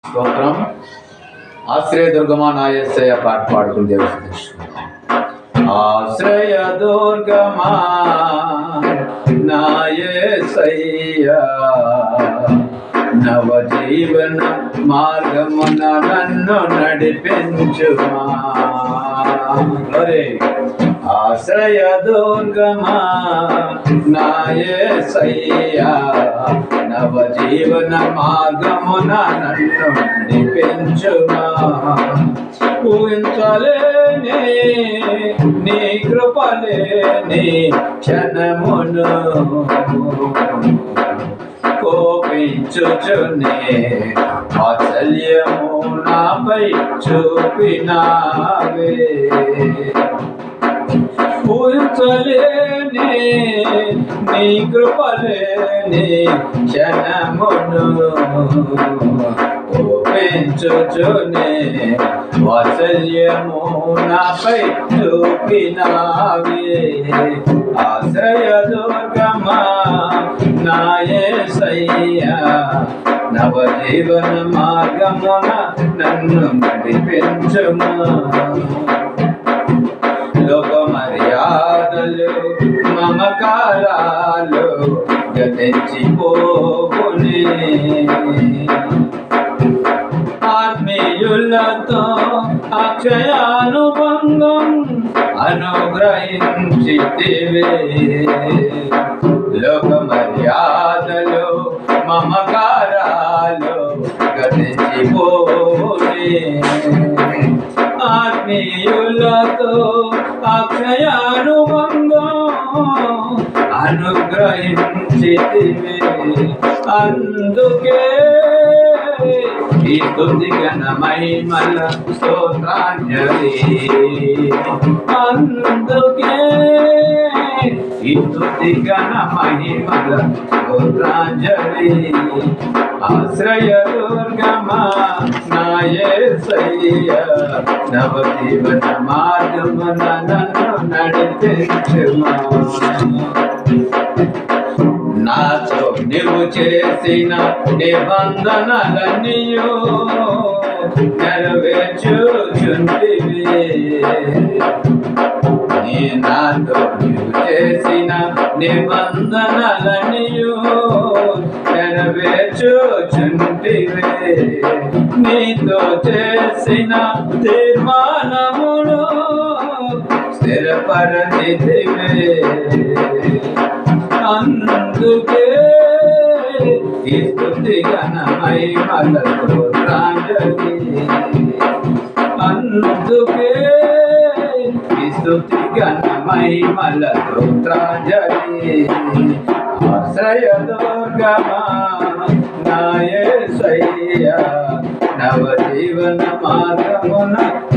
స్తోత్రం. ఆశ్రయదుర్గమా నా యేసయ్య పాట పాడుకుని తెలుసుకుందాం. ఆశ్రయదుర్గమా నా యేసయ్య, నవజీవన మార్గమున నన్ను నడిపించుమా. ఆశ్రయదుర్గమా నా యేసయ్య, నవజీవన మార్గమున నన్ను నడిపించుమా. ఊహించలేని నీ కృపలేని క్షణమును కోపించుచునే వాత్సల్యము నాపై చూపినావే. ఊహించలేని నీ కృపలేని క్షణమును కోపించుచునే వాత్సల్యము నాపై చూపినావే. ఆశ్రయదుర్గమా నా యేసయ్య, నవజీవన మార్గమున నన్ను నడిపించుమా. లోక మర్యాదలు మమకారాలు గతించిపోవునే, ఆత్మీయులతో అక్షయానుబంధం అనుగ్రహించితివే. లోక మర్యాదలు మమకారాలు గతించిపోవునే, ఆత్మీయులతో అక్షయానుబంధం అనుగ్రహించితివే. అందుకే ఈ స్తుతి ఘన మహిమల స్తోత్రాంజలి, అందుకే ఈ స్తుతి ఘన మహిమల స్తోత్రాంజలి. ఆశ్రయదుర్గమా నా యేసయ్య, నవజీవన మార్గమున నన్ను నడిపించుమా. నాతో నీవు చేసిన నిబంధనలన్నీయు నెరవేర్చుచుంటివి. నీ నాతో నీవు చేసిన నిబంధనలన్నీయు నెరవేర్చుచుంటివి. నీతో చేసిన తీర్మానములు స్థిరపరచితివే. అందుకే ఈ స్తుతి ఘన మహిమల స్తోత్రాంజలి, అందుకే ఈ స్తుతి ఘన మహిమల స్తోత్రాంజలి. ఆశ్రయదుర్గమా నా యేసయ్య, నవజీవన మార్గమున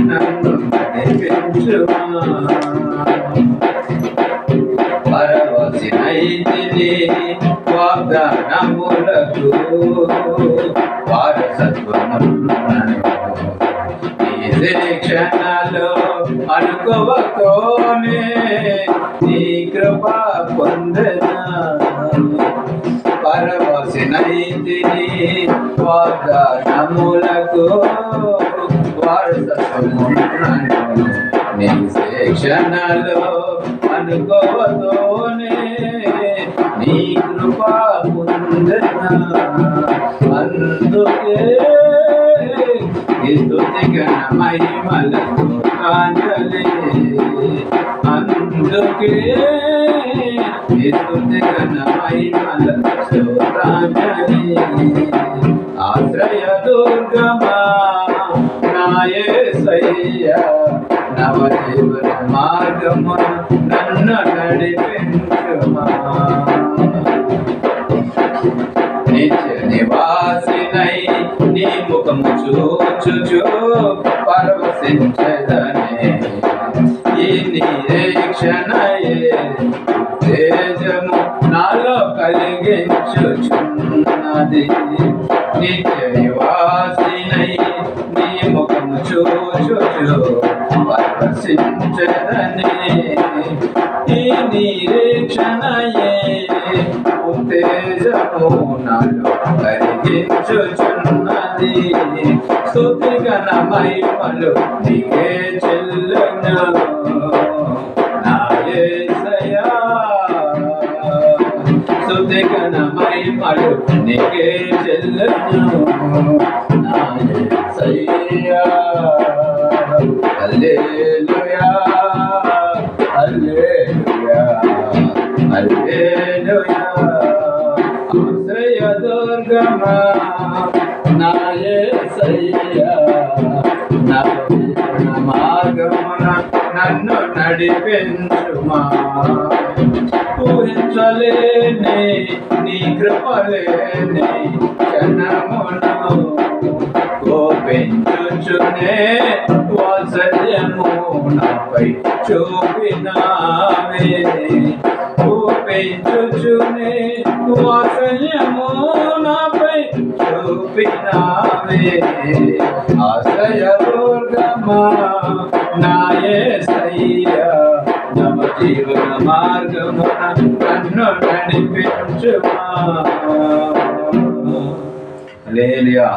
నన్ను నడిపించుమా. పరవశినైతిని వాగ్దానములకు వారసత్వమున్నను, ఈ శిక్షణలో అనుకోవతోనే నీ కృప పొందనా. పరవశినైతిని వాగ్దానములకు వారసత్వమున్నను, నీ శిక్షణలో అనుకోవతోనే నీ కృప పొందనా. అందుకే ఈ స్తుతి ఘన మహిమల స్తోత్రాంజలి, అందుకే ఈ స్తుతి ఘన మహిమల స్తోత్రాంజలి. ఆశ్రయదుర్గమా నా యేసయ్య, నవజీవన మార్గమున నన్ను నడిపించుమా. నిత్య నివాసినై నీ ముఖము చూచుచు పరవశించెదనే. ఈ నిరీక్షణయే తేజము నాలో కలిగించుచున్నది. నిత్య నివాసినై నీ ముఖము చూచుచు పరవశించెదనే. ఈ నిరీక్షణయే ఉత్తేజము నాలో కలిగించుచున్నది. ఉన్నది స్తుతి ఘన మహిమలు నీకే చెల్లును నా యేసయ్యా స్తుతి ఘన మహిమలు నీకే చెల్లును నా యేసయ్యా హల్లెలూయా హల్లెలూయా హల్లెలూయా ఆశ్రయ దుర్గమా నా యేసయ్యా నా మార్గమున నన్ను నడిపించుమా ఊహించలేని నీ కృపలేని క్షణమును కోపించుచునే వాత్సల్యము నాపై చూపినావే కోపించుచునే వాత్సల్యము నాపై చూపినావే ఆశ్రయ దుర్గమా నా యేసయ్యా నవ జీవన మార్గమున నన్ను నడిపించుమా హల్లెలూయా.